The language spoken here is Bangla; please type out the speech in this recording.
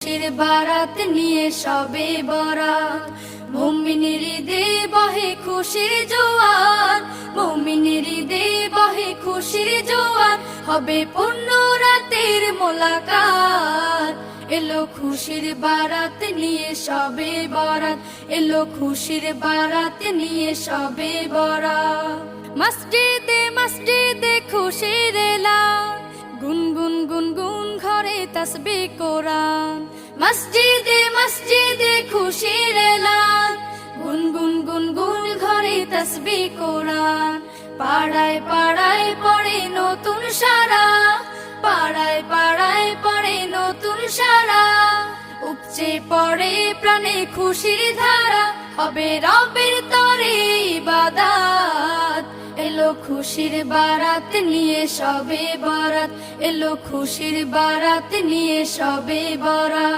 খুশির বারাত নিয়ে সবে বরাত। মুমিনের ঈদে বহে খুশির জোয়ার, মুমিনের ঈদে বহে খুশির জোয়ার, হবে পূর্ণ রাতের মোলাকাত। এলো খুশির বারাত নিয়ে সবে বরাত, এলো খুশির বারাত নিয়ে সবে বরাত। মসজিদে মসজিদে খুশির এলান, গুনগুন গুনগুন ঘরে তাসবিহ কোরআন। মসজিদে মসজিদে খুশির এলান, গুনগুন গুনগুন ঘরে তাসবিহ কোরআন। পাড়ায় পাড়ায় পড়ে নতুন সারা, পাড়ায় পাড়ায় পড়ে নতুন সারা। উপচে পড়ে প্রাণে খুশির ধারা, হবে রবের তরে ইবাদত। এলো খুশির বারাত নিয়ে সবে বরাত, এলো খুশির বারাত নিয়ে সবে বরাত।